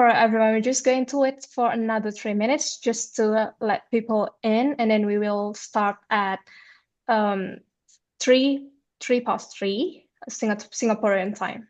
All right, everyone, we're just going to wait for another 3 minutes just to let people in, and then we will start at 3 past 3 Singaporean time.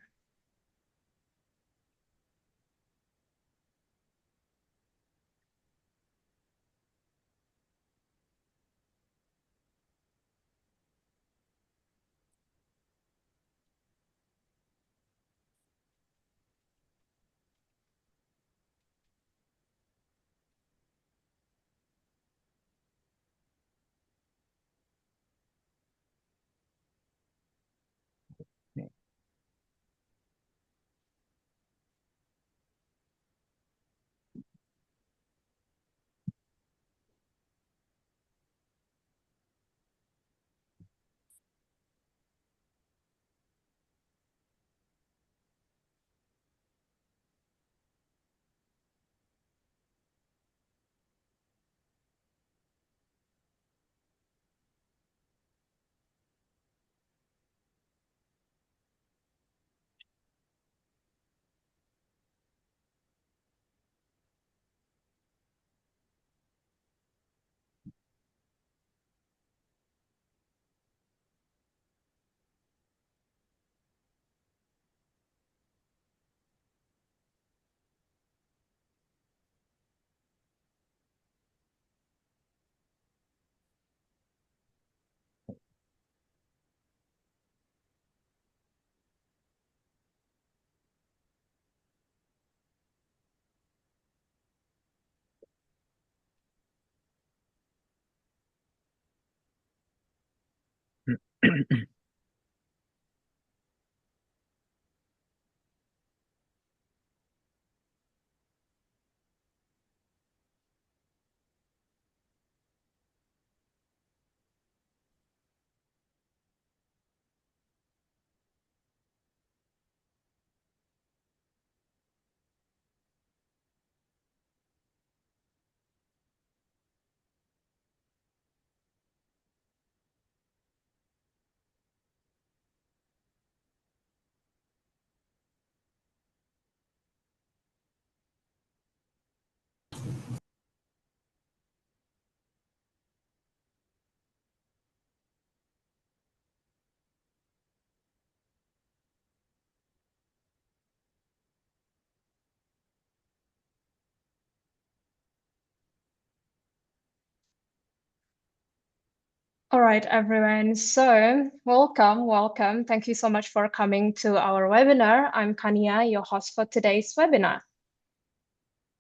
All right, everyone. So welcome. Thank you so much for coming to our webinar. I'm Kania, your host for today's webinar.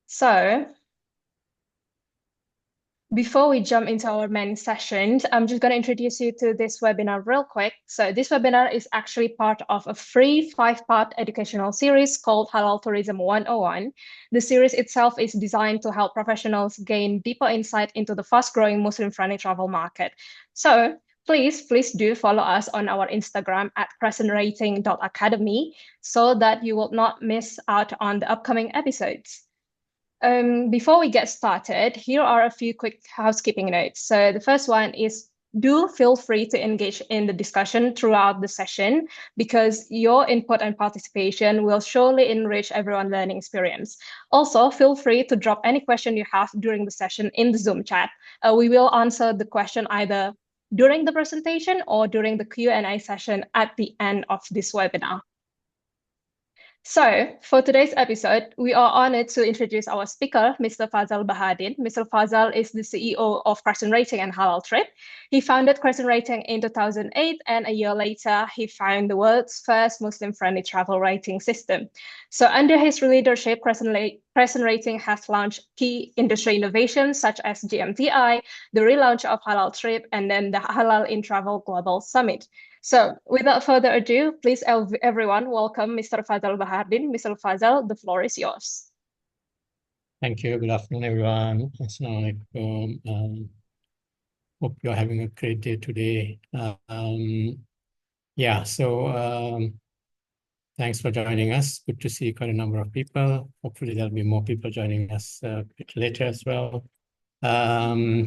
So before we jump into our main sessions, I'm just going to introduce you to this webinar real quick. So this webinar is actually part of a free 5-part educational series called Halal Tourism 101. The series itself is designed to help professionals gain deeper insight into the fast-growing Muslim-friendly travel market. So please do follow us on our Instagram at CrescentRating.Academy so that you will not miss out on the upcoming episodes. Before we get started, here are a few quick housekeeping notes. So the first one is do feel free to engage in the discussion throughout the session because your input and participation will surely enrich everyone's learning experience. Also, feel free to drop any question you have during the session in the Zoom chat. We will answer the question either during the presentation or during the Q&A session at the end of this webinar. So for today's episode, we are honored to introduce our speaker, Mr. Fazal Bahardeen. Mr. Fazal is the CEO of CrescentRating and HalalTrip. He founded CrescentRating in 2008, and a year later, he founded the world's first Muslim-friendly travel rating system. So under his leadership, CrescentRating has launched key industry innovations such as GMTI, the relaunch of HalalTrip, and then the Halal in Travel Global Summit. So without further ado, please everyone welcome Mr. Fazal Bahardeen. Mr. Fazal, the floor is yours. Thank you. Good afternoon, everyone. Assalamualaikum. Hope you're having a great day today. Thanks for joining us. Good to see quite a number of people. Hopefully there'll be more people joining us a bit later as well. Kanye,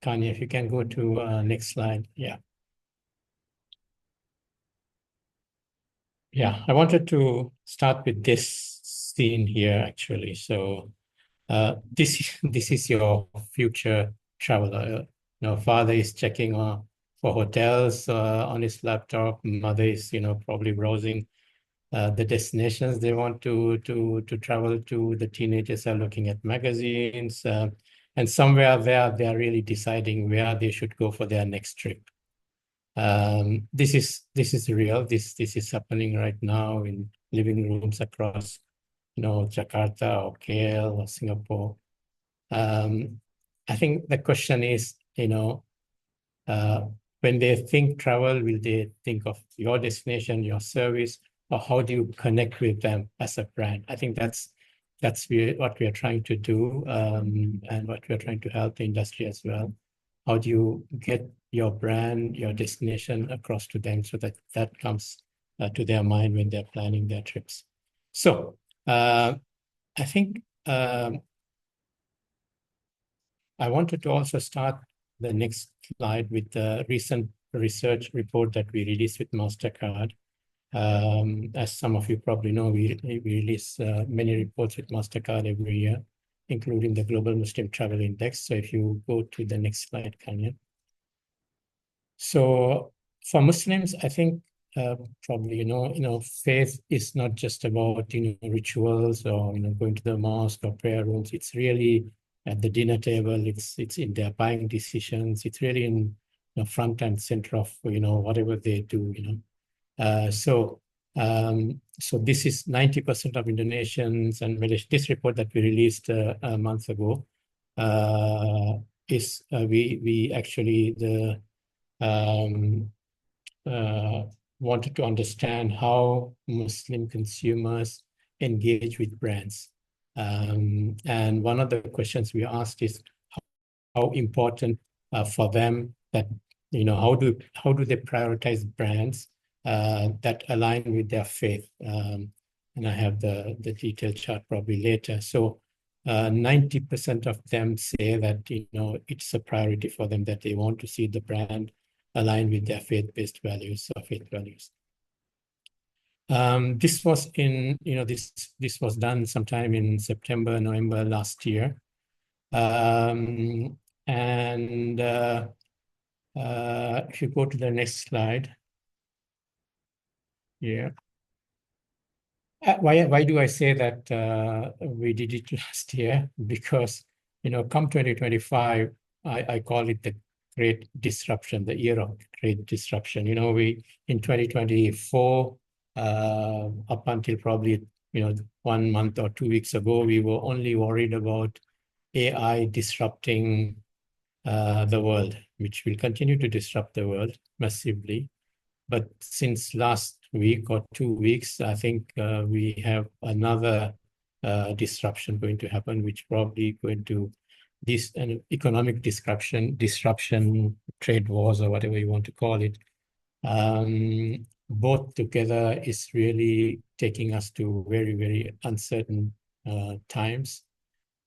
if you can go to next slide. I wanted to start with this scene here actually. So this is your future traveler. Father is checking for hotels on his laptop. Mother is, probably browsing the destinations they want to travel to. The teenagers are looking at magazines, and somewhere there they are really deciding where they should go for their next trip. This is real. This is happening right now in living rooms across, Jakarta or KL or Singapore. I think the question is, when they think travel, will they think of your destination, your service, or how do you connect with them as a brand? I think that's what we are trying to do, and what we are trying to help the industry as well. How do you get your brand, your destination across to them so that that comes to their mind when they're planning their trips? So I think I wanted to also start the next slide with the recent research report that we released with MasterCard. As some of you probably know, we release many reports with MasterCard every year, including the Global Muslim Travel Index. So if you go to the next slide, Kanya. So for Muslims, I think probably faith is not just about rituals or going to the mosque or prayer rooms. It's really at the dinner table. It's in their buying decisions. It's really in the front and center of whatever they do. So this is 90% of Indonesians and Malaysians. This report that we released a month ago is we actually wanted to understand how Muslim consumers engage with brands. And one of the questions we asked is how important for them that, how do they prioritize brands that align with their faith? And I have the detailed chart probably later. So 90% of them say that, it's a priority for them, that they want to see the brand align with their faith-based values or faith values. This was this was done sometime in September, November last year. And if you go to the next slide. Yeah. Why do I say that we did it last year? Because, come 2025, I call it the great disruption, the year of great disruption. We in 2024, up until probably 1 month or 2 weeks ago, we were only worried about AI disrupting the world, which will continue to disrupt the world massively. But since last week or 2 weeks, I think we have another disruption going to happen, which probably going to this economic disruption, trade wars or whatever you want to call it. Both together is really taking us to very, very uncertain times.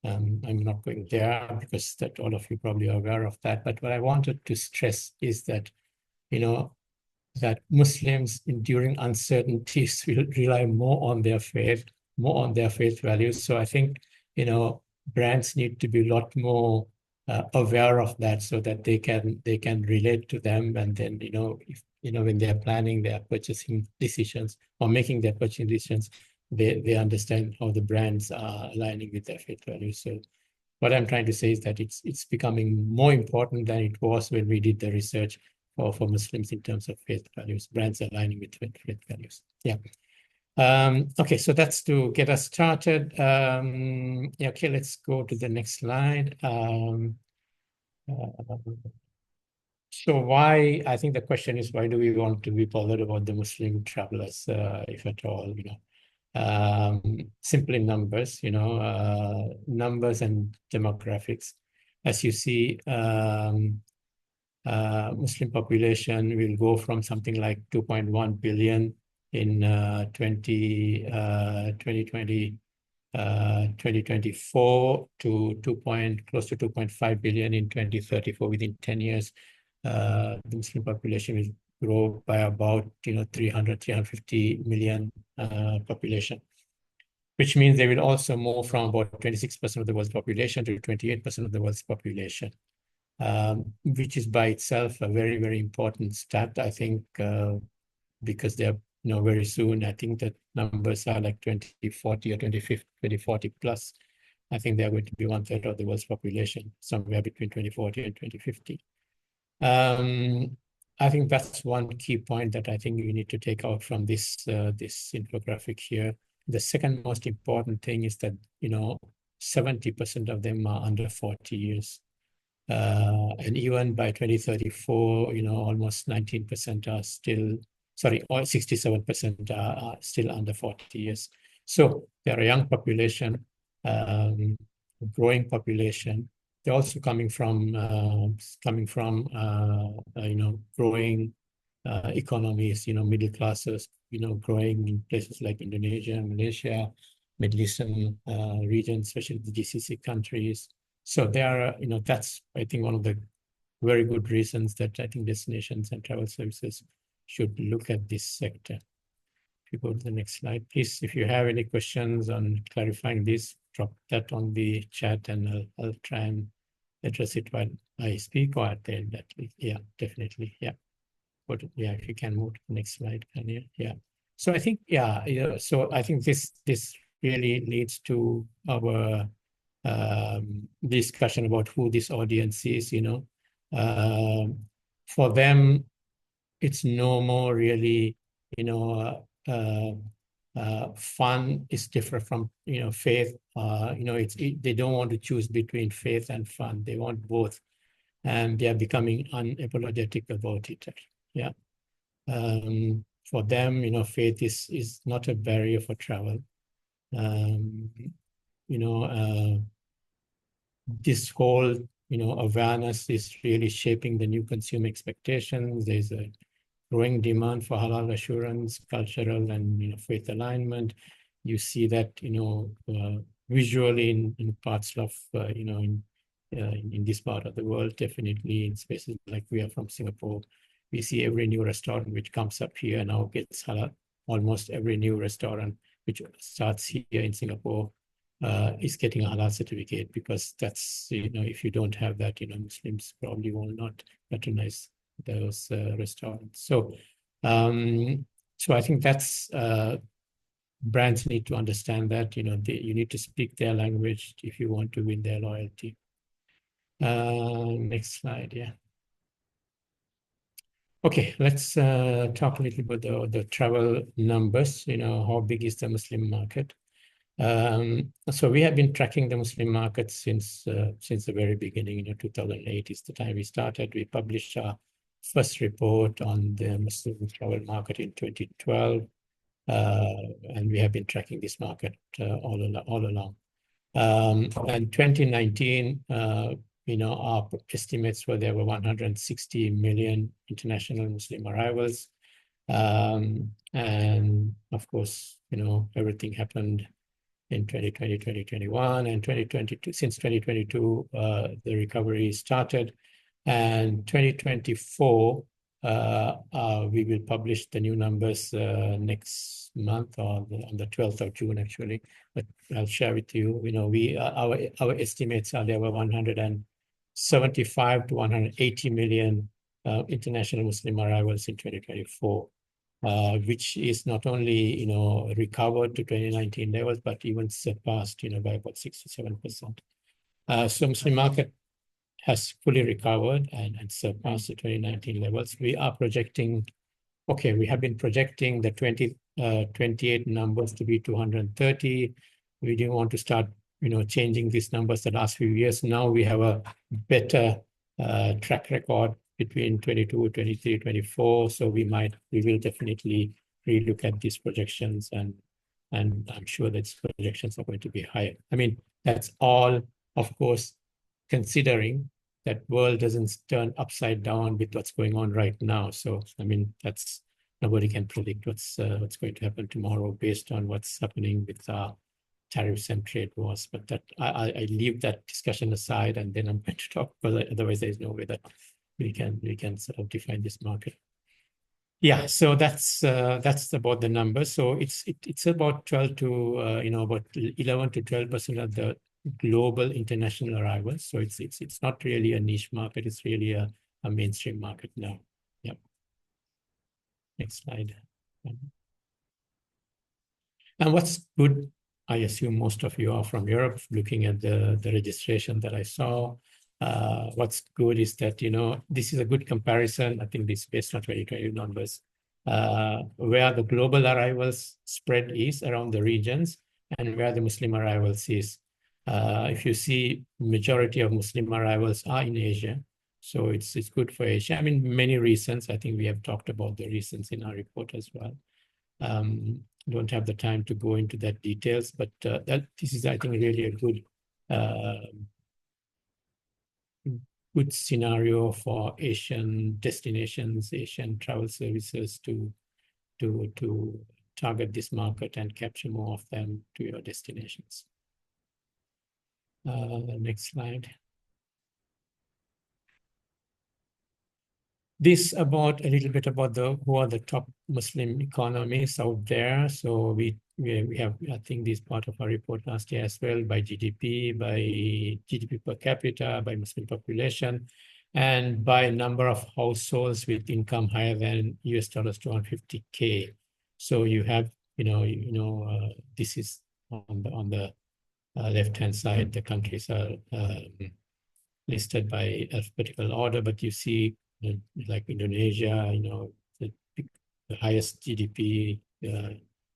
I'm not going there because that all of you probably are aware of that. But what I wanted to stress is that, that Muslims during uncertainties will rely more on their faith, values. So I think, brands need to be a lot more aware of that so that they can relate to them. And then, when they're planning their purchasing decisions or making their purchasing decisions, they understand how the brands are aligning with their faith values. So what I'm trying to say is that it's becoming more important than it was when we did the research for Muslims in terms of faith values, brands aligning with faith values. Yeah. Okay, so that's to get us started. Yeah, okay, let's go to the next slide. So why, I think the question is, why do we want to be bothered about the Muslim travelers, if at all, simply numbers, numbers and demographics. As you see, Muslim population will go from something like 2.1 billion in 2024 to close to 2.5 billion in 2034. Within 10 years, the Muslim population will grow by about 350 million population. which means they will also move from about 26% of the world's population to 28% of the world's population, which is by itself a very, very important stat, I think, because they're, very soon, I think that numbers are like 2040 or 2050, 2040 plus. I think they're going to be 1/3 of the world's population, somewhere between 2040 and 2050. I think that's one key point that I think you need to take out from this infographic here. The second most important thing is that 70% of them are under 40 years, and even by 2034, almost 19% are still, sorry, or 67% are still under 40 years. So they're a young population, growing population. They're also coming from growing economies, middle classes, growing in places like Indonesia, Malaysia, Middle Eastern region, especially the GCC countries. So there are, that's, I think, one of the very good reasons that I think destinations and travel services should look at this sector. If you go to the next slide, please, if you have any questions on clarifying this, drop that on the chat and I'll try and address it while I speak or at the end. Yeah, definitely. Yeah. But yeah, if you can move to the next slide, can you? Yeah. So I think, so I think this really leads to our discussion about who this audience is, for them, it's no more really, fun is different from, faith. They don't want to choose between faith and fun. They want both. And they are becoming unapologetic about it. Yeah. For them, faith is not a barrier for travel. This whole, awareness is really shaping the new consumer expectations. There's a growing demand for halal assurance, cultural and faith alignment. You see that visually in parts of in this part of the world, definitely in spaces like we are from Singapore. We see every new restaurant which comes up here now gets halal. Almost every new restaurant which starts here in Singapore is getting a halal certificate, because that's, if you don't have that, Muslims probably will not patronize those restaurants. So, so I think that's brands need to understand that, you need to speak their language if you want to win their loyalty. Next slide, yeah. Okay, let's talk a little bit about the travel numbers. How big is the Muslim market? So we have been tracking the Muslim market since the very beginning. 2008 is the time we started. We published our first report on the Muslim travel market in 2012, and we have been tracking this market all along. And 2019, our estimates were there were 160 million international Muslim arrivals, and of course, everything happened in 2020, 2021, and 2022. Since 2022, the recovery started, and 2024, we will publish the new numbers next month, or on the 12th of June, actually. But I'll share with you. Our estimates are there were 175 to 180 million international Muslim arrivals in 2024. Which is not only, recovered to 2019 levels, but even surpassed, by about 6 to 7%. So Muslim market has fully recovered and surpassed the 2019 levels. We are projecting, we have been projecting the 2028 numbers to be 230. We didn't want to start, changing these numbers the last few years. Now we have a better track record between 22, 23, 24. So we will definitely relook at these projections, and I'm sure that projections are going to be higher. I mean, that's all, of course, considering that world doesn't turn upside down with what's going on right now. So, I mean, nobody can predict what's going to happen tomorrow based on what's happening with tariffs and trade wars. But that I leave that discussion aside, and then I'm going to talk, because otherwise there's no way that we can sort of define this market. Yeah, so that's about the number. So it's about 12 to about 11 to 12% of the global international arrivals. So it's not really a niche market. It's really a mainstream market now. Yep. Next slide. And what's good, I assume most of you are from Europe, looking at the registration that I saw. What's good is that, this is a good comparison. I think this is based on 2020 numbers, where the global arrivals spread is around the regions and where the Muslim arrivals is. If you see, majority of Muslim arrivals are in Asia. So it's good for Asia. I mean, many reasons. I think we have talked about the reasons in our report as well. Don't have the time to go into that details, but this is, I think, really a good scenario for Asian destinations, Asian travel services to target this market and capture more of them to your destinations. Next slide. This about a little bit about who are the top Muslim economies out there. So we have, I think this part of our report last year as well, by GDP per capita, by Muslim population, and by number of households with income higher than US dollars 250K. So you have, this is on the left-hand side, the countries are listed by alphabetical order, but you see like Indonesia, the highest GDP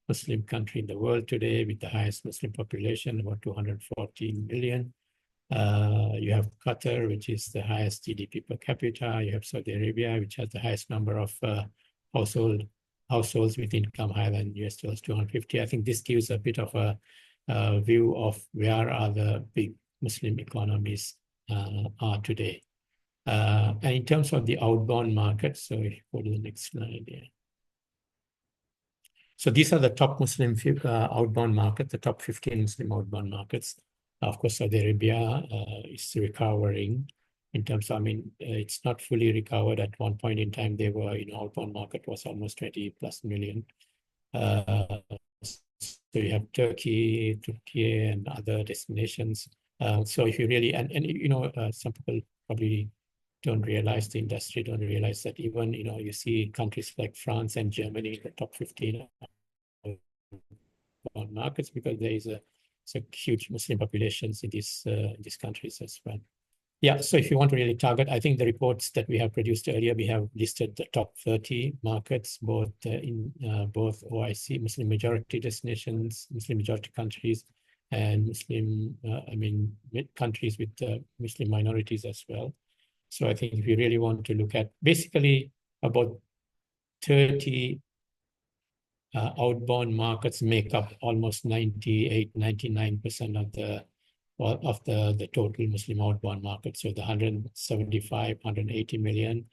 Muslim country in the world today with the highest Muslim population, about 214 million. You have Qatar, which is the highest GDP per capita. You have Saudi Arabia, which has the highest number of households with income higher than US dollars 250. I think this gives a bit of a view of where are the big Muslim economies are today. And in terms of the outbound markets, so if you go to the next slide here. So these are the top Muslim outbound markets, the top 15 Muslim outbound markets. Of course, Saudi Arabia is recovering in terms of, it's not fully recovered. At one point in time, they were, outbound market was almost 20 plus million. So you have Turkey, and other destinations. So if you really, some people probably don't realize, the industry don't realize that even, you see countries like France and Germany, the top 15 markets, because there is a huge Muslim populations in these countries as well. Yeah, so if you want to really target, I think the reports that we have produced earlier, we have listed the top 30 markets, both in both OIC, Muslim majority destinations, Muslim majority countries, and Muslim, countries with Muslim minorities as well. So I think if you really want to look at basically about 30 outbound markets make up almost 98, 99% of the total Muslim outbound market. So the 175, 180 million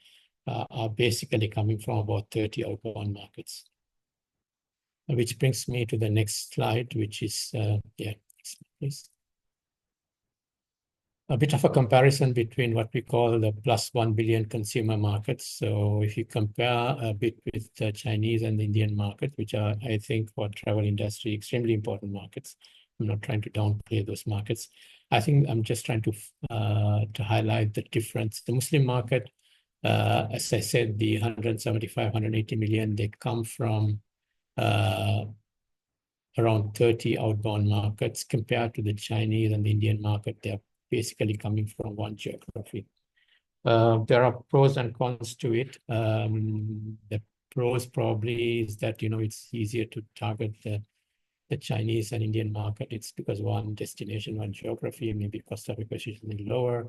are basically coming from about 30 outbound markets. Which brings me to the next slide, which is, next slide, please. A bit of a comparison between what we call the plus 1 billion consumer markets. So if you compare a bit with the Chinese and the Indian market, which are, I think, for travel industry, extremely important markets. I'm not trying to downplay those markets. I think I'm just trying to highlight the difference. The Muslim market, as I said, the 175, 180 million, they come from around 30 outbound markets compared to the Chinese and the Indian market. They're basically coming from one geography. There are pros and cons to it. The pros probably is that, it's easier to target the Chinese and Indian market. It's because one destination, one geography, maybe cost of acquisition is lower.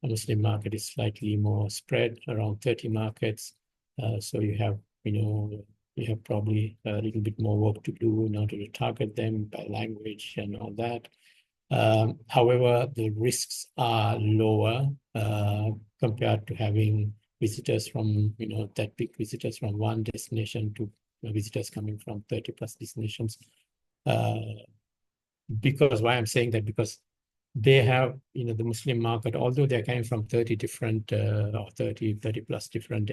The Muslim market is slightly more spread, around 30 markets. So you have, you have probably a little bit more work to do in order to target them by language and all that. However, the risks are lower compared to having visitors from, that big visitors from one destination to visitors coming from 30 plus destinations. Because why I'm saying that, because they have, the Muslim market, although they're coming from 30 different or 30 plus different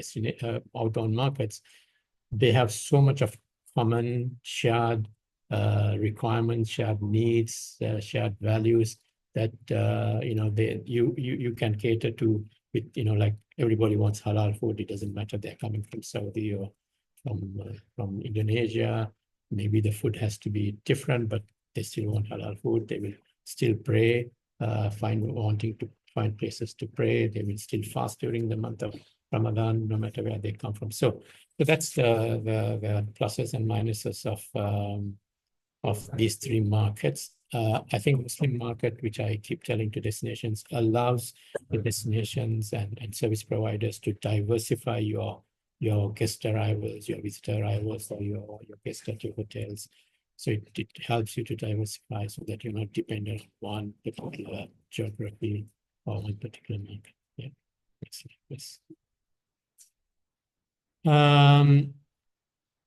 outbound markets, they have so much of common shared requirements, shared needs, shared values that you can cater to with, like everybody wants halal food. It doesn't matter they're coming from Saudi or from Indonesia. Maybe the food has to be different, but they still want halal food. They will still pray, wanting to find places to pray. They will still fast during the month of Ramadan, no matter where they come from. So that's the pluses and minuses of these three markets. I think Muslim market, which I keep telling to destinations, allows the destinations and service providers to diversify your guest arrivals, your visitor arrivals, or your guests at your hotels. So it helps you to diversify so that you're not dependent on one particular geography or one particular market. Yeah. Yes.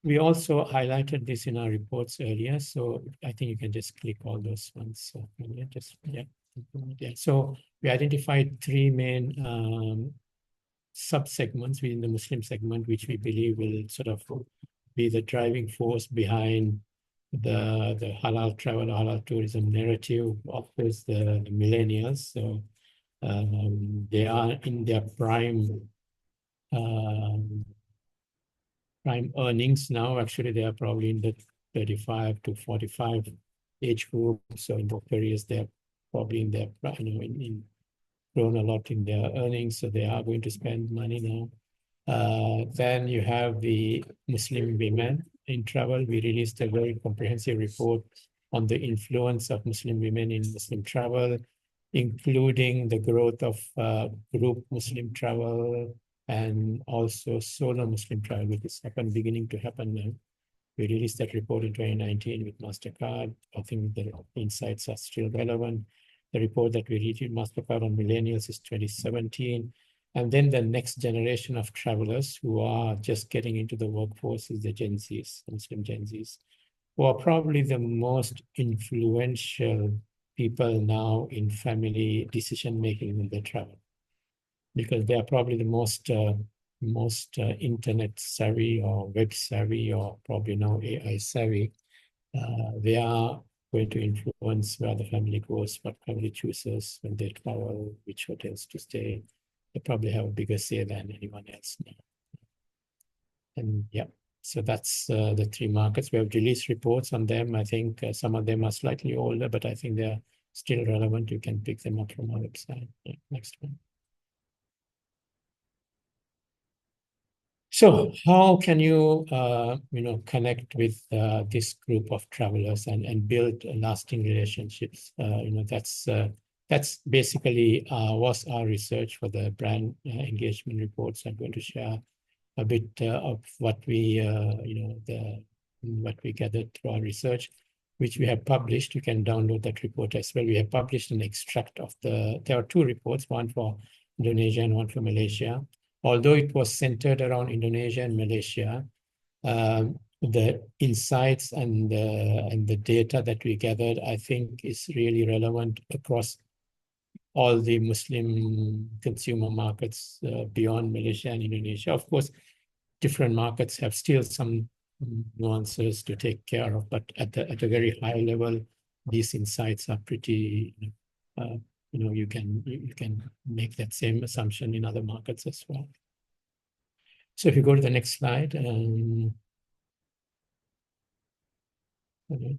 We also highlighted this in our reports earlier, so I think you can just click all those ones. So, yeah. So we identified three main sub-segments within the Muslim segment, which we believe will sort of be the driving force behind the halal travel, halal tourism narrative. Of course, the millennials. So they are in their prime earnings now. Actually, they are probably in the 35 to 45 age group. So in those periods, they're probably in their, grown a lot in their earnings. So they are going to spend money now. Then you have the Muslim women in travel. We released a very comprehensive report on the influence of Muslim women in Muslim travel, including the growth of group Muslim travel and also solo Muslim travel, which is beginning to happen now. We released that report in 2019 with MasterCard. I think the insights are still relevant. The report that we did with MasterCard on millennials is 2017. And then the next generation of travelers who are just getting into the workforce is the Gen Zs, Muslim Gen Zs, who are probably the most influential people now in family decision-making when they travel, because they are probably the most internet savvy or web savvy or probably now AI savvy. They are going to influence where the family goes, what family chooses when they travel, which hotels to stay. They probably have a bigger say than anyone else now. And yeah, so that's the three markets. We have released reports on them. I think some of them are slightly older, but I think they're still relevant. You can pick them up from our website. Yeah, next one. So how can you, connect with this group of travelers and build lasting relationships? That's basically was our research for the brand engagement reports. I'm going to share a bit of what we, what we gathered through our research, which we have published. You can download that report as well. We have published an extract of there are two reports, one for Indonesia and one for Malaysia. Although it was centered around Indonesia and Malaysia, the insights and the data that we gathered, I think, is really relevant across all the Muslim consumer markets beyond Malaysia and Indonesia. Of course, different markets have still some nuances to take care of, but at a very high level, these insights are pretty. You can make that same assumption in other markets as well. So if you go to the next slide, okay.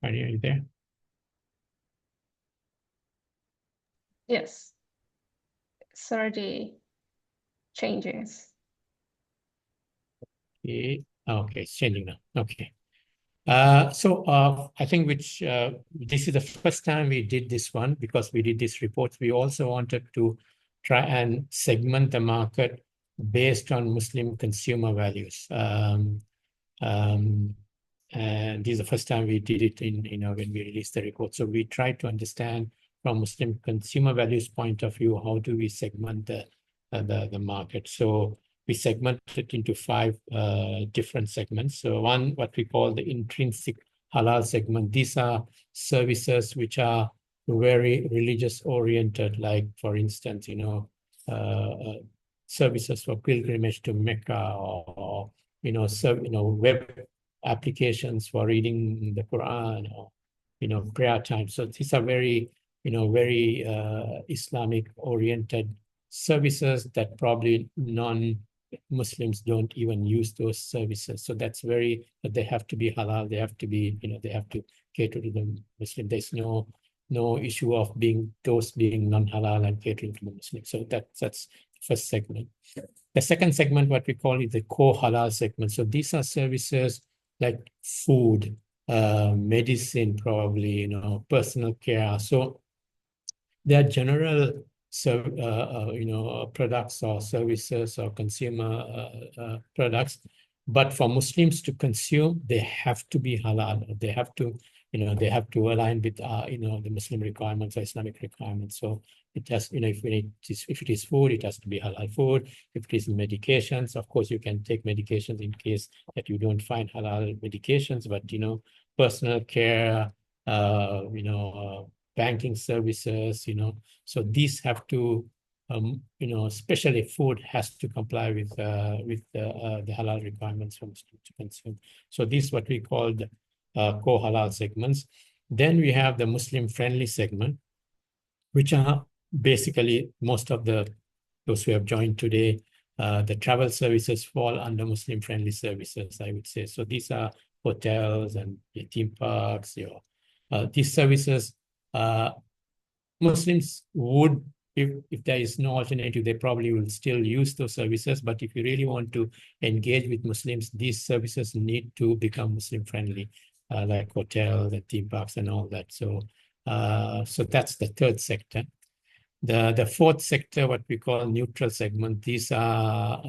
Are you there? Yes. It's already changes. Okay, it's changing now. Okay. So I think this is the first time we did this one, because we did this report. We also wanted to try and segment the market based on Muslim consumer values. And this is the first time we did it when we released the report. So we tried to understand from Muslim consumer values point of view, how do we segment the market? So we segmented into 5 different segments. So one, what we call the intrinsic halal segment. These are services which are very religious oriented, like, for instance, services for pilgrimage to Mecca, or web applications for reading the Quran, or prayer time. So these are very very Islamic oriented services that probably non-Muslims don't even use those services. So that's but they have to be halal. They have to be they have to cater to the Muslim. There's no issue of those being non-halal and catering to the Muslim. So that's the first segment. The second segment, what we call is the core halal segment. So these are services like food, medicine, probably, personal care. So they are general products or services or consumer products. But for Muslims to consume, they have to be halal. They have to align with the Muslim requirements or Islamic requirements. So it has, if it is food, it has to be halal food. If it is medications, of course, you can take medications in case that you don't find halal medications, but personal care, banking services, so these have to, especially food has to comply with the halal requirements from Muslims to consume. So this is what we call the core halal segments. Then we have the Muslim-friendly segment, which are basically most of those who have joined today. The travel services fall under Muslim-friendly services, I would say. So these are hotels and theme parks. These services, Muslims would, if there is no alternative, they probably will still use those services. But if you really want to engage with Muslims, these services need to become Muslim-friendly, like hotels and theme parks and all that. So, so that's the third sector. The fourth sector, what we call neutral segment, these are,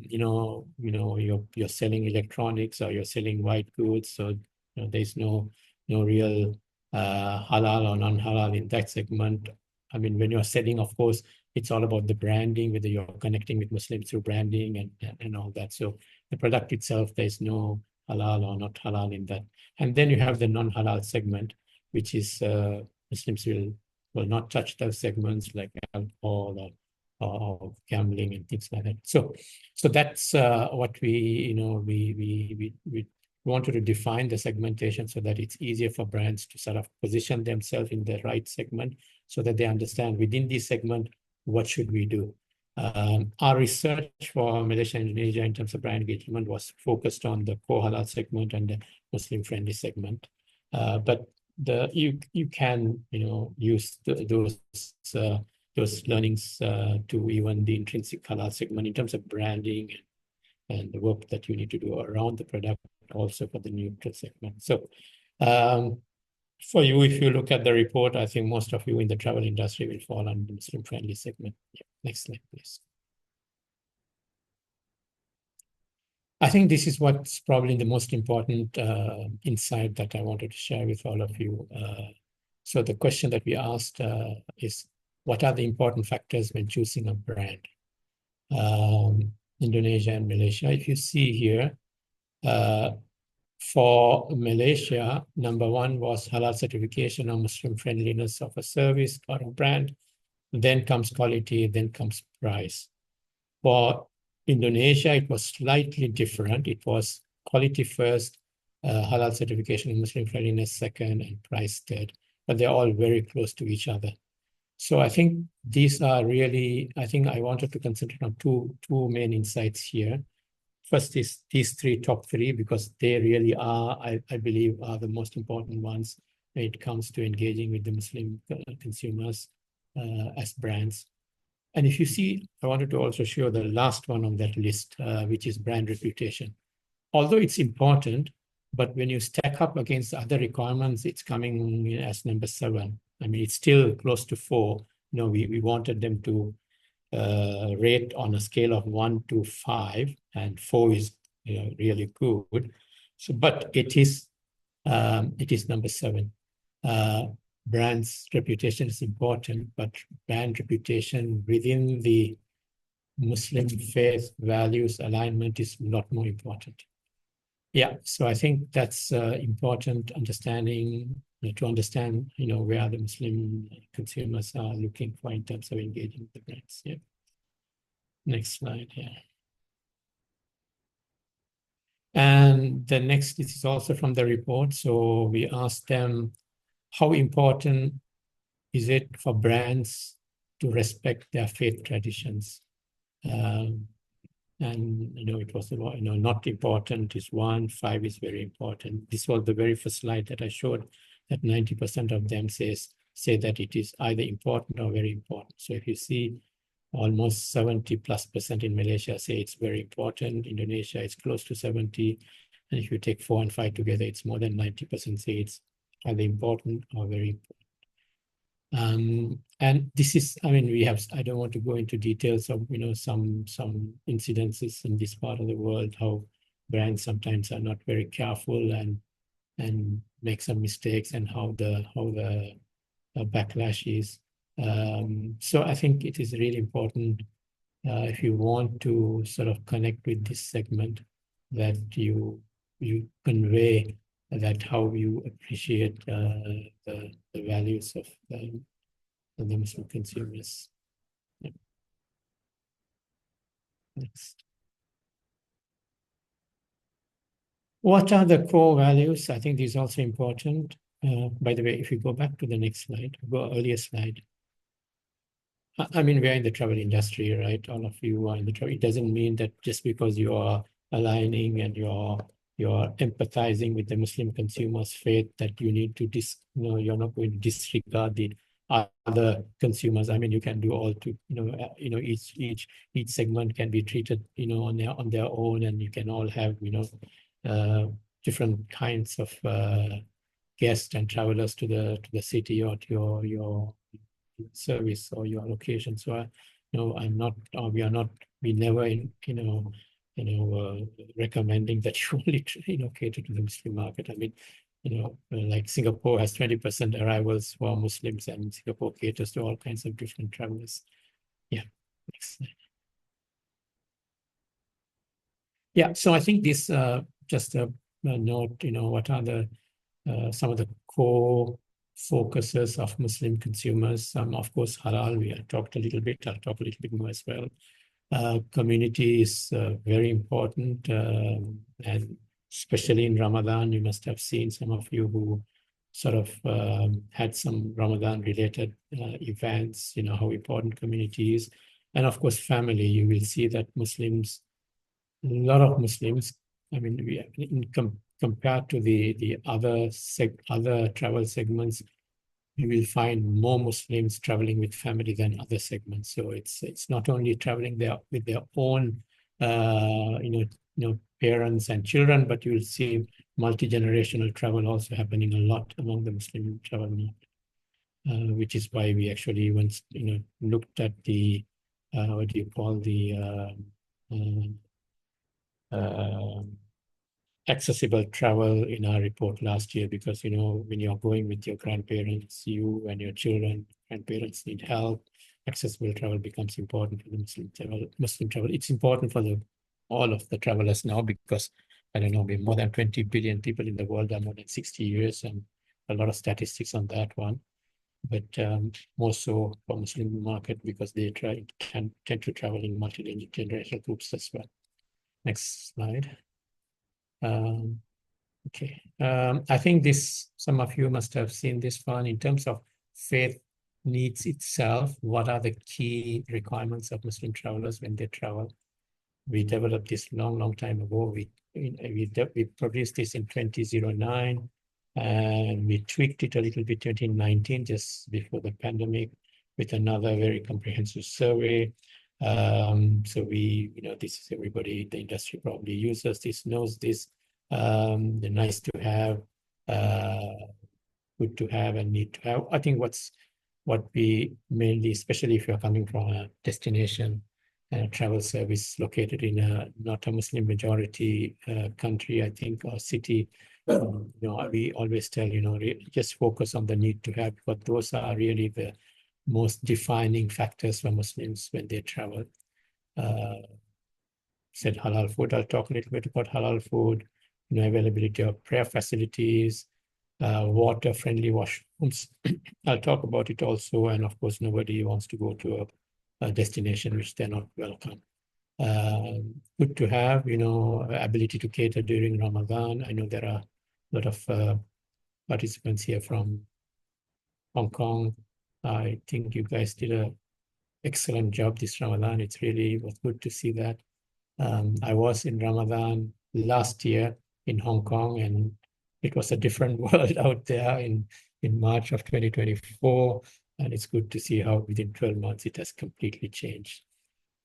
you're selling electronics or you're selling white goods. So there's no real halal or non-halal in that segment. I mean, when you're selling, of course, it's all about the branding, whether you're connecting with Muslims through branding and all that. So the product itself, there's no halal or not halal in that. And then you have the non-halal segment, which is Muslims will not touch those segments like alcohol or gambling and things like that. So that's what we wanted to define the segmentation so that it's easier for brands to sort of position themselves in the right segment, so that they understand within this segment, what should we do? Our research for Malaysia and Indonesia in terms of brand engagement was focused on the core halal segment and the Muslim-friendly segment. But you can use those learnings to even the intrinsic halal segment in terms of branding and the work that you need to do around the product, also for the neutral segment. So for you, if you look at the report, I think most of you in the travel industry will fall on the Muslim-friendly segment. Yeah. Next slide, please. I think this is what's probably the most important insight that I wanted to share with all of you. So the question that we asked is, what are the important factors when choosing a brand? Indonesia and Malaysia. If you see here, for Malaysia, number one was halal certification or Muslim friendliness of a service or a brand. Then comes quality, then comes price. For Indonesia, it was slightly different. It was quality first, halal certification and Muslim friendliness second, and price third. But they're all very close to each other. So I think these are really, I think I wanted to concentrate on two main insights here. First is these top three, because they really are, I believe, are the most important ones when it comes to engaging with the Muslim consumers as brands. And if you see, I wanted to also show the last one on that list, which is brand reputation. Although it's important, but when you stack up against other requirements, it's coming as number 7. I mean, it's still close to 4. We wanted them to rate on a scale of 1 to 5, and 4 is really good. So, but it is number 7. Brand's reputation is important, but brand reputation within the Muslim faith values alignment is a lot more important. Yeah, so I think that's important understanding, to understand, where the Muslim consumers are looking for in terms of engaging with the brands. Yeah. Next slide, yeah. And the next, this is also from the report. So we asked them, how important is it for brands to respect their faith traditions? And it was not important is 1, 5 is very important. This was the very first slide that I showed, that 90% of them say that it is either important or very important. So if you see, almost 70+% in Malaysia say it's very important. Indonesia is close to 70. And if you take 4 and 5 together, it's more than 90% say it's either important or very important. And this is, I don't want to go into details of, some incidences in this part of the world, how brands sometimes are not very careful and make some mistakes, and how the backlash is. So I think it is really important, if you want to sort of connect with this segment, that you convey that how you appreciate the values of the Muslim consumers. Yeah. Next. What are the core values? I think this is also important. By the way, if you go back to the next slide, go earlier slide. We are in the travel industry, right? All of you are in the travel. It doesn't mean that just because you are aligning and you're empathizing with the Muslim consumers' faith that you need to you're not going to disregard the other consumers. You can do all to each segment can be treated on their own, and you can all have different kinds of guests and travelers to the city or to your service or your location. So we never recommending that you only cater to the Muslim market. Like Singapore has 20% arrivals for Muslims, and Singapore caters to all kinds of different travelers. Yeah, next slide. Yeah, so I think this just a note, what are the some of the core focuses of Muslim consumers. Of course, halal, we have talked a little bit. I'll talk a little bit more as well. Community is very important, and especially in Ramadan, you must have seen some of you who sort of had some Ramadan-related events, how important community is. And of course, family. You will see that Muslims, a lot of Muslims, compared to the other travel segments, you will find more Muslims traveling with family than other segments. So it's not only traveling there with their own parents and children, but you will see multi-generational travel also happening a lot among the Muslim travel market, which is why we actually once looked at the what do you call the accessible travel in our report last year, because when you're going with your grandparents, you and your children, grandparents need help, accessible travel becomes important for the Muslim travel. It's important for all of the travelers now, because I don't know, we're more than 20 billion people in the world, are more than 60 years, and a lot of statistics on that one. But more so for Muslim market, because they tend to travel in multi-generational groups as well. Next slide. Okay, I think some of you must have seen this one in terms of faith needs itself. What are the key requirements of Muslim travelers when they travel? We developed this long time ago. We produced this in 2009, and we tweaked it a little bit in 2019, just before the pandemic, with another very comprehensive survey. So this is everybody, the industry probably uses this, knows this. The nice to have, good to have, and need to have. I think what we mainly, especially if you're coming from a destination and a travel service located in a not a Muslim majority country, I think, or city, we always tell, just focus on the need to have, because those are really the most defining factors for Muslims when they travel. Said halal food. I'll talk a little bit about halal food. Availability of prayer facilities, water-friendly washrooms. I'll talk about it also. And of course, nobody wants to go to a destination which they're not welcome. good to have, ability to cater during Ramadan. I know there are a lot of participants here from Hong Kong. I think you guys did an excellent job this Ramadan. It really was good to see that. I was in Ramadan last year in Hong Kong, and it was a different world out there in March of 2024. And it's good to see how within 12 months it has completely changed.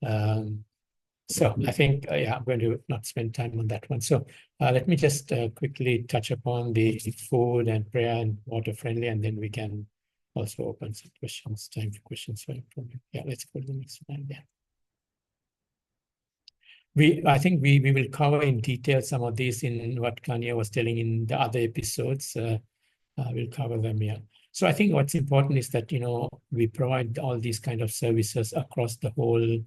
So I think, yeah, I'm going to not spend time on that one. So let me just quickly touch upon the food and prayer and water friendly, and then we can also open some questions, time for questions. Yeah, let's go to the next slide. Yeah. I think we will cover in detail some of these in what Kanye was telling in the other episodes. We'll cover them here. So I think what's important is that, we provide all these kind of services across the whole,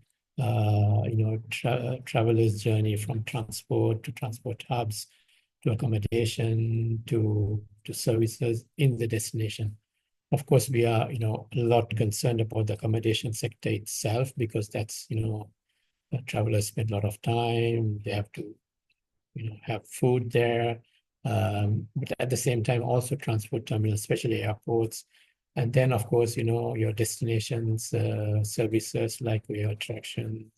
traveler's journey, from transport to transport hubs, to accommodation, to services in the destination. Of course, we are, a lot concerned about the accommodation sector itself, because that's, travelers spend a lot of time. They have to, have food there. But at the same time, also transport terminals, especially airports. And then, of course, your destinations, services like your attractions,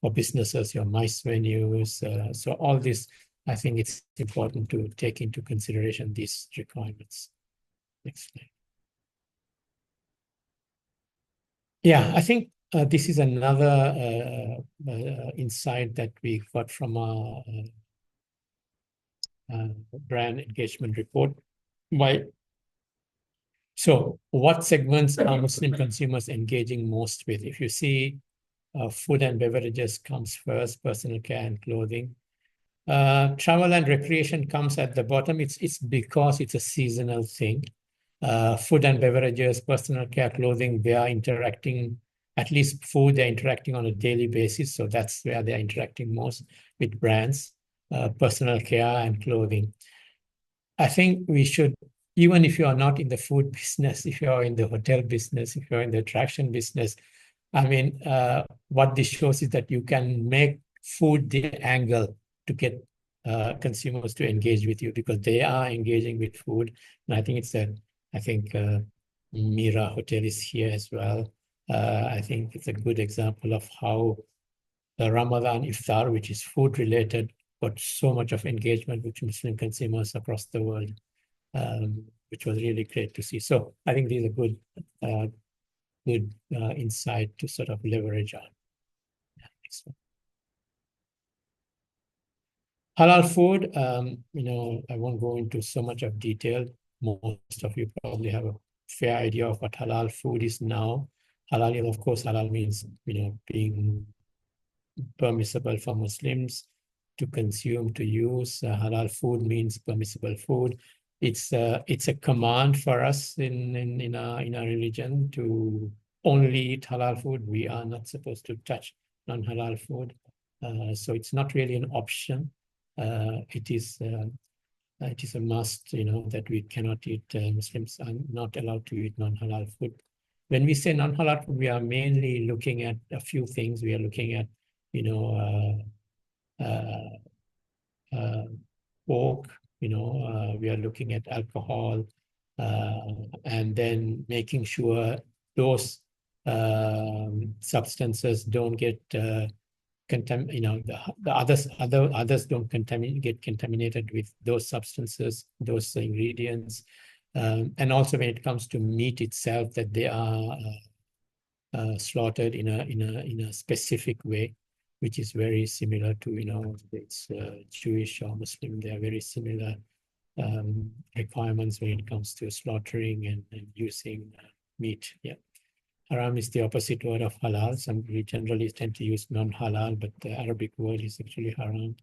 for businesses, your MICE venues. So all this, I think it's important to take into consideration these requirements. Next slide. Yeah, I think this is another insight that we got from our brand engagement report. So what segments are Muslim consumers engaging most with? If you see, food and beverages comes first, personal care and clothing. Travel and recreation comes at the bottom. It's because it's a seasonal thing. Food and beverages, personal care, clothing, they are interacting, at least food, they're interacting on a daily basis. So that's where they're interacting most with brands, personal care and clothing. I think we should, even if you are not in the food business, if you are in the hotel business, if you're in the attraction business, I mean, what this shows is that you can make food the angle to get consumers to engage with you, because they are engaging with food. And I think Mira Hotel is here as well. I think it's a good example of how the Ramadan iftar, which is food related, got so much of engagement with Muslim consumers across the world, which was really great to see. So I think these are good insight to sort of leverage on. Next one. Halal food, I won't go into so much of detail. Most of you probably have a fair idea of what halal food is now. Halal, of course, halal means, being permissible for Muslims to consume, to use. Halal food means permissible food. It's a command for us in our religion to only eat halal food. We are not supposed to touch non-halal food. So it's not really an option. It is a must, that we cannot eat. Muslims are not allowed to eat non-halal food. When we say non-halal food, we are mainly looking at a few things. We are looking at, pork, we are looking at alcohol, and then making sure those substances don't get the others don't get contaminated with those substances, those ingredients, and also when it comes to meat itself, that they are slaughtered in a specific way, which is very similar to it's Jewish or Muslim. They are very similar requirements when it comes to slaughtering and using meat. Yeah. Haram is the opposite word of halal. We generally tend to use non-halal, but the Arabic word is actually haram,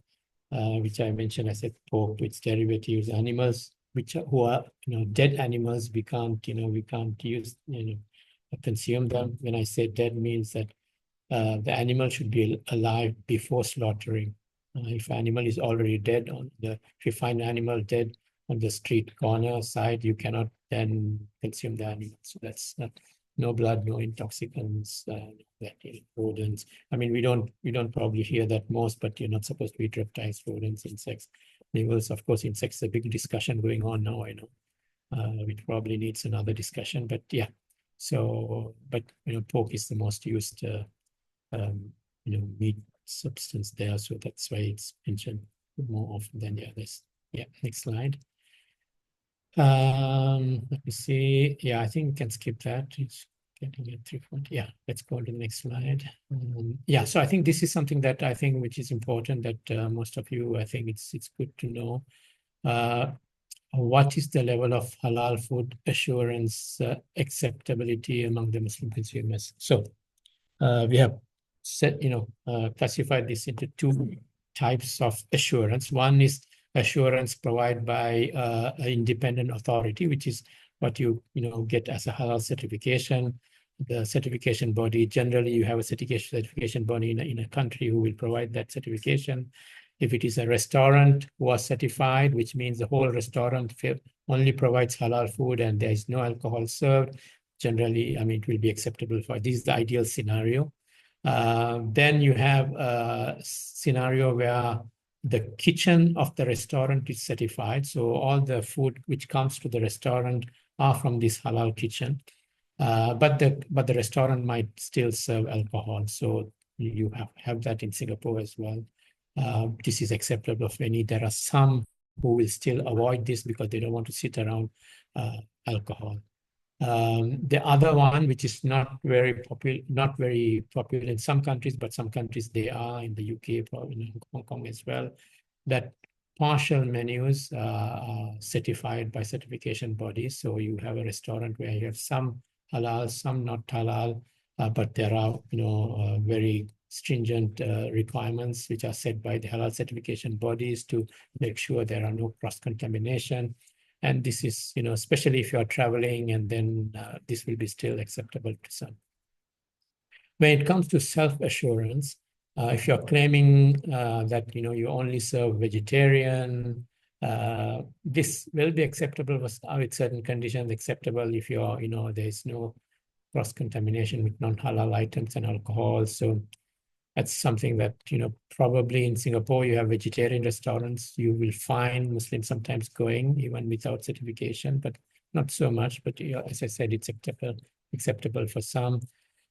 which I mentioned. I said pork, its derivatives, animals, who are dead animals. We can't use consume them. When I say dead, means that the animal should be alive before slaughtering. If an animal is already dead, if you find an animal dead on the street corner side, you cannot then consume the animal. So that's no blood, no intoxicants, rodents. I mean, we don't probably hear that most, but you're not supposed to eat reptiles, rodents, insects, animals. Of course, insects is a big discussion going on now, I know. Which probably needs another discussion, but yeah. So, but pork is the most used meat substance there, so that's why it's mentioned more often than the others. Yeah, next slide. Let me see. Yeah, I think we can skip that. It's getting at 3 point. Yeah, let's go to the next slide. Yeah, so I think this is something that I think which is important that most of you, I think it's good to know. What is the level of halal food assurance acceptability among the Muslim consumers? So we have classified this into two types of assurance. One is assurance provided by an independent authority, which is what you get as a halal certification. The certification body, generally you have a certification body in a country who will provide that certification. If it is a restaurant who are certified, which means the whole restaurant only provides halal food and there is no alcohol served, generally, I mean, it will be acceptable for, this is the ideal scenario. Then you have a scenario where the kitchen of the restaurant is certified. So all the food which comes to the restaurant are from this halal kitchen. But the restaurant might still serve alcohol. So you have that in Singapore as well. This is acceptable of many. There are some who will still avoid this because they don't want to sit around alcohol. The other one, which is not very popular in some countries, but some countries they are, in the UK, probably in Hong Kong as well, that partial menus are certified by certification bodies. So you have a restaurant where you have some halal, some not halal, but there are very stringent requirements which are set by the halal certification bodies to make sure there are no cross-contamination. And this is, especially if you're traveling, and then this will be still acceptable to some. When it comes to self-assurance, if you're claiming that, you only serve vegetarian, this will be acceptable with certain conditions, acceptable if you're, there's no cross-contamination with non-halal items and alcohol. So that's something that, probably in Singapore, you have vegetarian restaurants. You will find Muslims sometimes going even without certification, but not so much. But as I said, it's acceptable for some.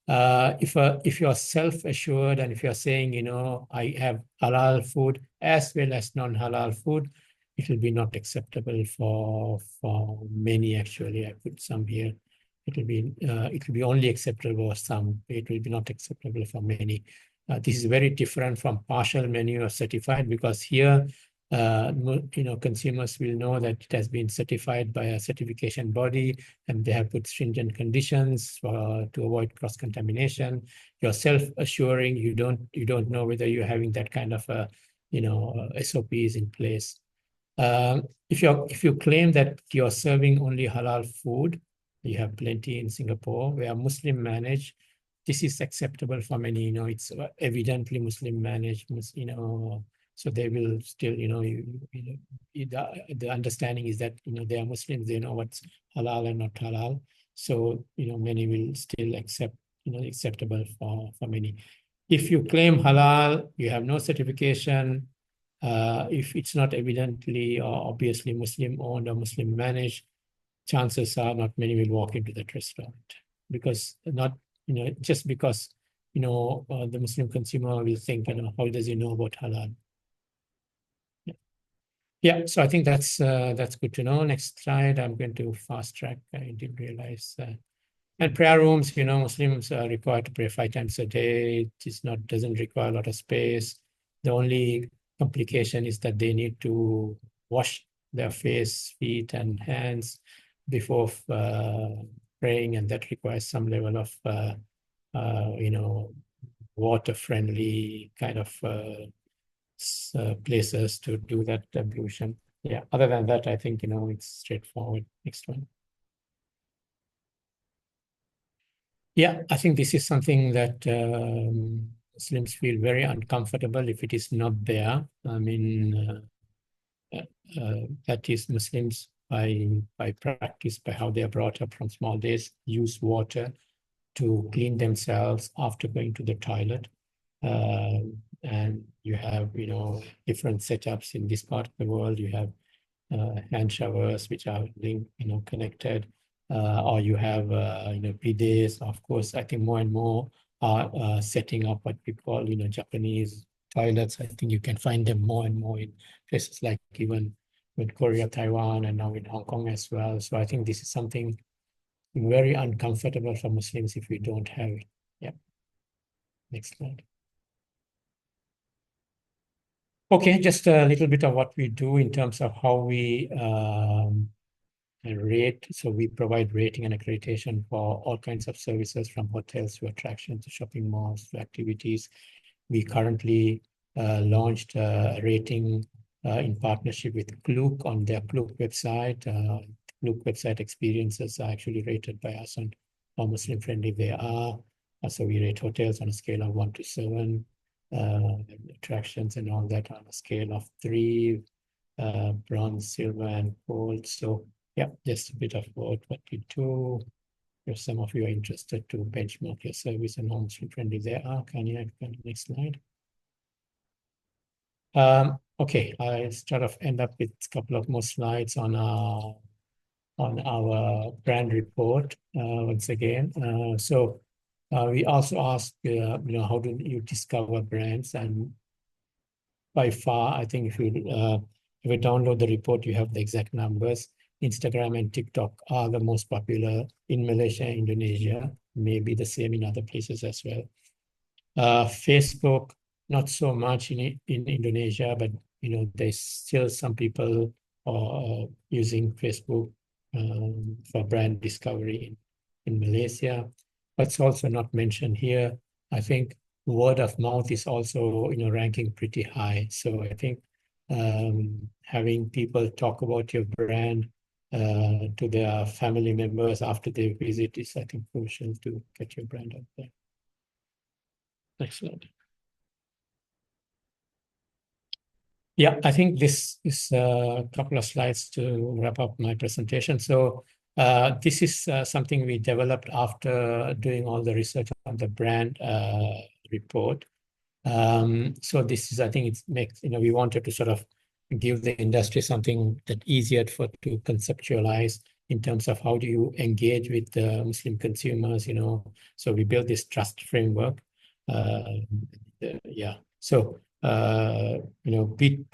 If you're self-assured and if you're saying, I have halal food as well as non-halal food, it will be not acceptable for many, actually. I put some here. It will be only acceptable for some. It will be not acceptable for many. This is very different from partial menu or certified, because here, consumers will know that it has been certified by a certification body, and they have put stringent conditions to avoid cross-contamination. You're self-assuring. You don't know whether you're having that kind of SOPs in place. If you claim that you're serving only halal food, you have plenty in Singapore where Muslim managed. This is acceptable for many. It's evidently Muslim managed. So they will still. The understanding is that they are Muslims. They know what's halal and not halal. So many will still accept. Acceptable for many. If you claim halal, you have no certification. If it's not evidently or obviously Muslim owned or Muslim managed, chances are not many will walk into that restaurant, because just because the Muslim consumer will think, how does he know about halal? Yeah, so I think that's good to know. Next slide. I'm going to fast track. I didn't realize. And prayer rooms, Muslims are required to pray 5 times a day. Doesn't require a lot of space. The only complication is that they need to wash their face, feet, and hands before praying, and that requires some level of water-friendly kind of places to do that ablution. Yeah. Other than that, I think it's straightforward. Next one. Yeah, I think this is something that Muslims feel very uncomfortable if it is not there. I mean, that is Muslims by practice, by how they are brought up from small days, use water to clean themselves after going to the toilet. And you have, different setups in this part of the world. You have hand showers, which are linked, connected, or you have, bidets. Of course, I think more and more are setting up what we call, Japanese toilets. I think you can find them more and more in places like even with Korea, Taiwan, and now in Hong Kong as well. So I think this is something very uncomfortable for Muslims if we don't have it. Yeah. Next slide. Okay, just a little bit of what we do in terms of how we rate. So we provide rating and accreditation for all kinds of services, from hotels to attractions to shopping malls to activities. We currently launched a rating in partnership with Klook on their Klook website. Klook website experiences are actually rated by us on how Muslim friendly they are. So we rate hotels on a scale of 1 to 7, attractions and all that on a scale of 3, bronze, silver, and gold. So yeah, just a bit of what we do. If some of you are interested to benchmark your service and how Muslim friendly they are, can you have the next slide? Okay, I sort of end up with a couple of more slides on our brand report once again. So we also ask, how do you discover brands? And by far, I think if you download the report, you have the exact numbers. Instagram and TikTok are the most popular in Malaysia, Indonesia, maybe the same in other places as well. Facebook, not so much in Indonesia, but there's still some people using Facebook for brand discovery in Malaysia. But it's also not mentioned here. I think word of mouth is also ranking pretty high. So I think having people talk about your brand to their family members after they visit is, I think, crucial to get your brand out there. Next slide. Yeah, I think this is a couple of slides to wrap up my presentation. So this is something we developed after doing all the research on the brand report. So this is, I think it makes, we wanted to sort of give the industry something that easier to conceptualize in terms of how do you engage with the Muslim consumers, So we built this trust framework. Yeah. So, T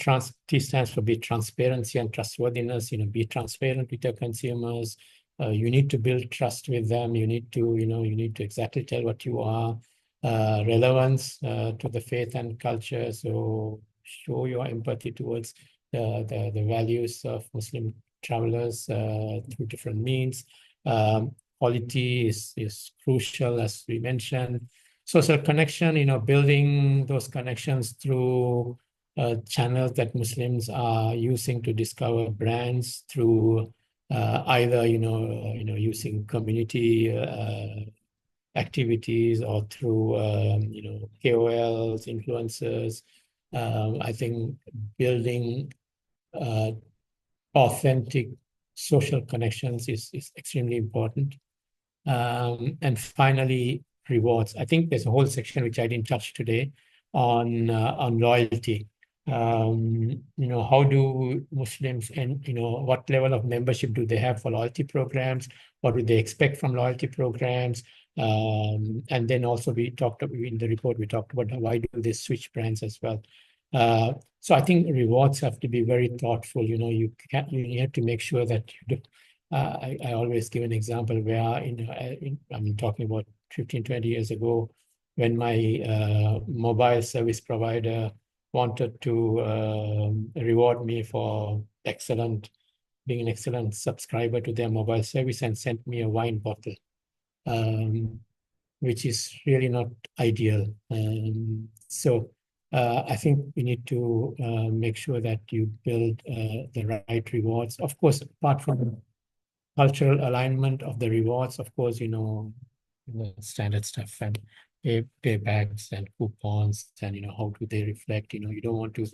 stands for be transparency and trustworthiness, be transparent with your consumers. You need to build trust with them. You need to exactly tell what you are. Relevance to the faith and culture. So show your empathy towards the values of Muslim travelers through different means. Quality is crucial, as we mentioned. Social connection, building those connections through channels that Muslims are using to discover brands through either, using community activities or through, KOLs, influencers. I think building authentic social connections is extremely important. And finally, rewards. I think there's a whole section which I didn't touch today on loyalty. How do Muslims and what level of membership do they have for loyalty programs? What do they expect from loyalty programs? And then also we talked in the report, we talked about why do they switch brands as well. So I think rewards have to be very thoughtful. You have to make sure that you do. I always give an example where I'm talking about 15, 20 years ago, when my mobile service provider wanted to reward me for being an excellent subscriber to their mobile service, and sent me a wine bottle, which is really not ideal. So I think we need to make sure that you build the right rewards. Of course, apart from cultural alignment of the rewards, of course, the standard stuff and paybacks and coupons and, how do they reflect, you don't want to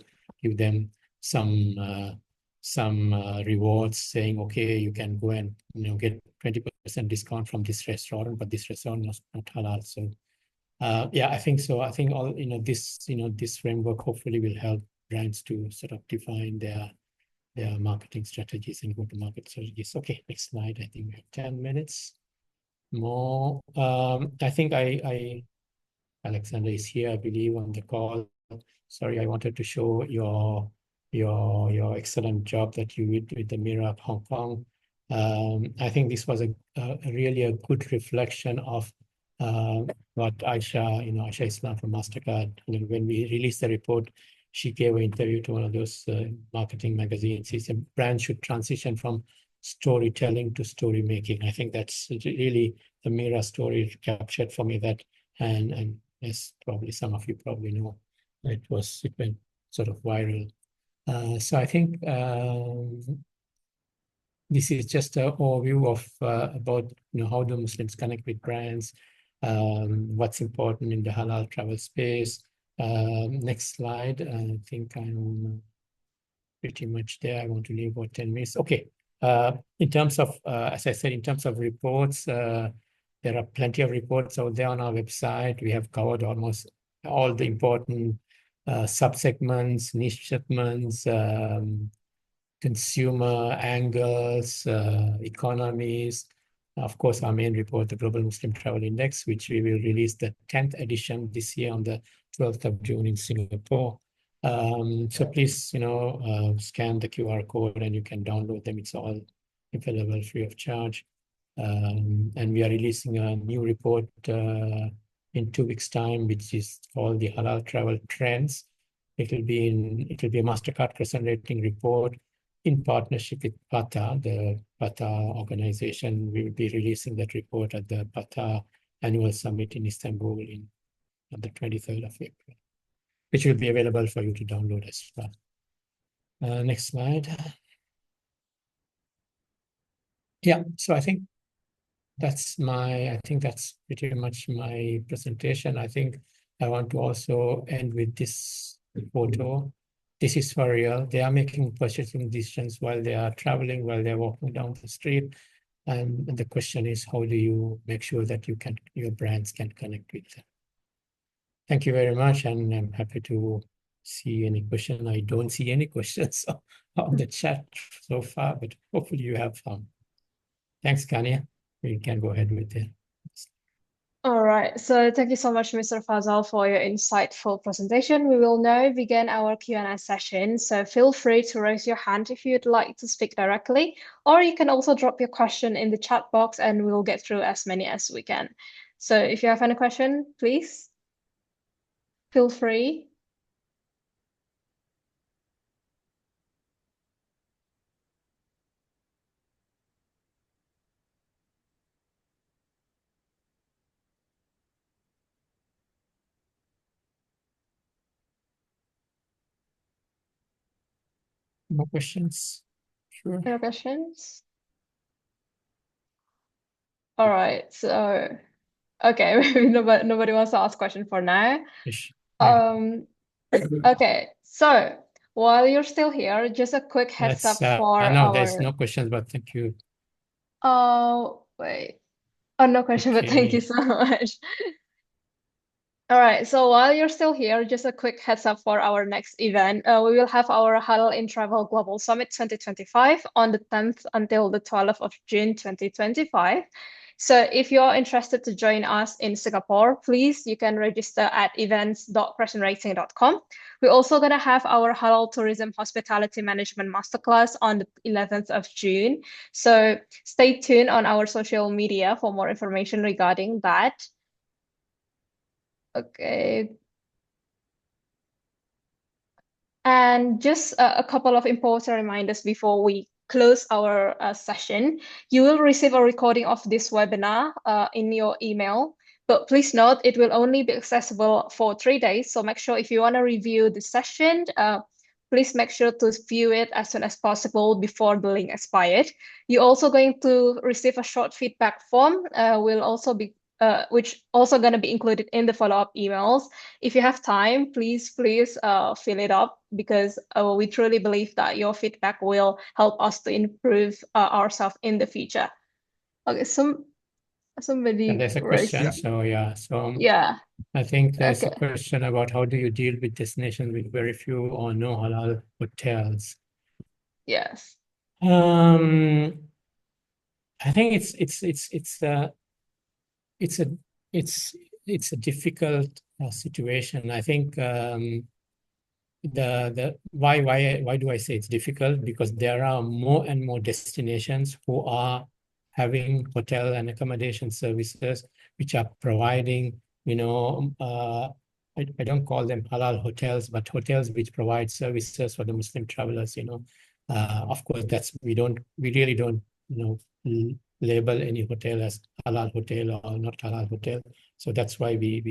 give them some some rewards saying, okay, you can go and get 20% discount from this restaurant, but this restaurant is not halal. So yeah, I think so. I think all this framework hopefully will help brands to sort of define their marketing strategies and go-to-market strategies. Okay, next slide. I think we have 10 minutes more. I think Alexander is here, I believe, on the call. Sorry, I wanted to show your excellent job that you did with the Mirror of Hong Kong. I think this was a really a good reflection of what Aisha Islam from MasterCard, when we released the report, she gave an interview to one of those marketing magazines. She said brands should transition from storytelling to story making. I think that's really the Mira story captured for me that, and as probably some of you probably know, it went sort of viral. So I think this is just an overview of about how do Muslims connect with brands, what's important in the halal travel space. Next slide. I think I'm pretty much there. I want to leave about 10 minutes. Okay. In terms of, as I said, in terms of reports, there are plenty of reports out there on our website. We have covered almost all the important sub-segments, niche segments, consumer angles, economies. Of course, our main report, the Global Muslim Travel Index, which we will release the 10th edition this year on the 12th of June in Singapore. So please, scan the QR code and you can download them. It's all available free of charge. And we are releasing a new report in 2 weeks' time, which is called the Halal Travel Trends. It will be a MasterCard Crescent Rating report in partnership with PATA, the PATA organization. We will be releasing that report at the PATA Annual Summit in Istanbul on the 23rd of April, which will be available for you to download as well. Next slide. Yeah, so I think that's pretty much my presentation. I think I want to also end with this photo. This is for real. They are making purchasing decisions while they are traveling, while they're walking down the street. And the question is, how do you make sure that your brands can connect with them? Thank you very much, and I'm happy to see any question. I don't see any questions on the chat so far, but hopefully you have some. Thanks, Kania. You can go ahead with it. All right, so thank you so much, Mr. Fazal, for your insightful presentation. We will now begin our Q&A session, so feel free to raise your hand if you'd like to speak directly, or you can also drop your question in the chat box and we'll get through as many as we can. So if you have any question, please feel free. More questions? Sure. Any questions? All right, so okay, maybe nobody wants to ask question for now. Okay, so while you're still here, just a quick heads up for I know there's no questions, but thank you. Oh, wait. Oh, no question, but thank you so much. All right, so while you're still here, just a quick heads up for our next event. We will have our Halal in Travel Global Summit 2025 on the 10th until the 12th of June 2025. So if you're interested to join us in Singapore, please, you can register at events.crescentrating.com. We're also going to have our Halal Tourism Hospitality Management Masterclass on the 11th of June. So stay tuned on our social media for more information regarding that. Okay. And just a couple of important reminders before we close our session. You will receive a recording of this webinar in your email, but please note it will only be accessible for 3 days. So make sure if you want to review the session, please make sure to view it as soon as possible before the link expired. You're also going to receive a short feedback form. We'll also be which also going to be included in the follow-up emails. If you have time, please fill it up, because we truly believe that your feedback will help us to improve ourselves in the future. Okay, And somebody there's a raised. question. So Yeah. I think there's a Okay. question about how do you deal with destinations with very few or no halal hotels? Yes. I think it's a it's a difficult situation. I think the why do I say it's difficult? Because there are more and more destinations who are having hotel and accommodation services which are providing, I don't call them halal hotels, but hotels which provide services for the Muslim travelers. Of course, we really don't, label any hotel as halal hotel or not halal hotel. So that's why we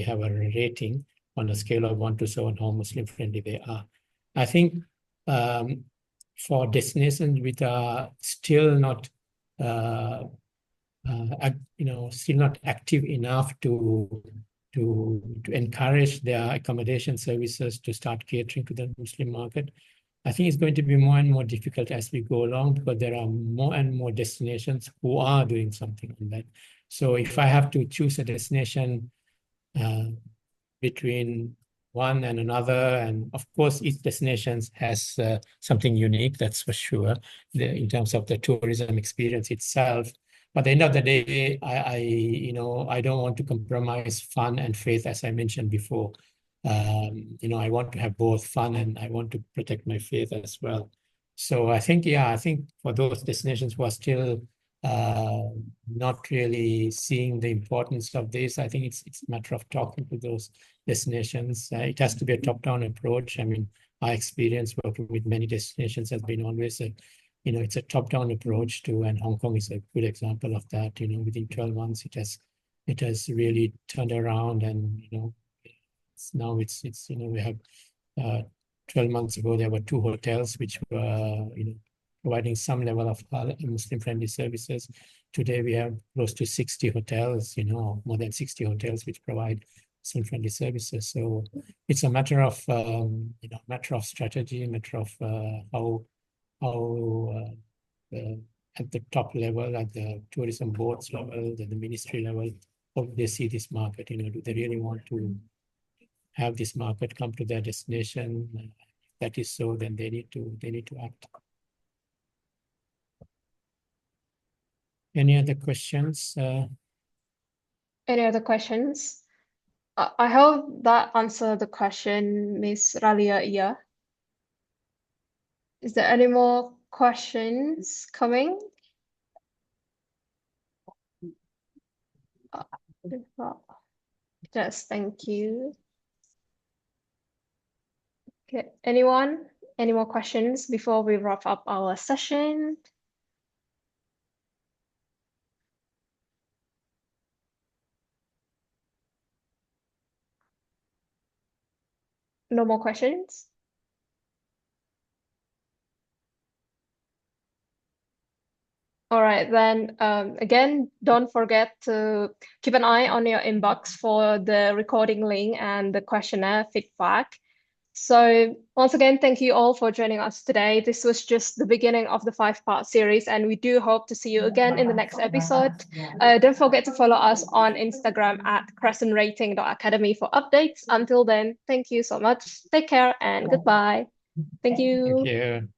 have a rating on a scale of 1 to 7 how Muslim friendly they are. I think for destinations which are still not still not active enough to encourage their accommodation services to start catering to the Muslim market, I think it's going to be more and more difficult as we go along, because there are more and more destinations who are doing something on that. So if I have to choose a destination between one and another, and of course each destination has something unique, that's for sure, in terms of the tourism experience itself. But at the end of the day, I don't want to compromise fun and faith, as I mentioned before. I want to have both fun and I want to protect my faith as well. So I think for those destinations who are still not really seeing the importance of this, I think it's a matter of talking to those destinations. It has to be a top-down approach. I mean, our experience working with many destinations has been always it's a top-down approach too, and Hong Kong is a good example of that. Within 12 months, it has really turned around, and now it's we have 12 months ago there were 2 hotels which were providing some level of Muslim-friendly services. Today we have close to 60 hotels, more than 60 hotels which provide Muslim-friendly services. So it's a matter of strategy, a matter of how at the top level, at the tourism boards level, at the ministry level, how they see this market. Do they really want to have this market come to their destination? If that is so, then they need to act. Any other questions? Any other questions? I hope that answered the question, Miss Ralia. Yeah. Is there any more questions coming? If not, just thank you. Okay. Anyone? Any more questions before we wrap up our session? No more questions? All right, then again, don't forget to keep an eye on your inbox for the recording link and the questionnaire feedback. So once again, thank you all for joining us today. This was just the beginning of the 5-part series, and we do hope to see you again in the next episode. Don't forget to follow us on Instagram at CrescentRating Academy for updates. Until then, thank you so much. Take care and goodbye. Thank you. Thank you.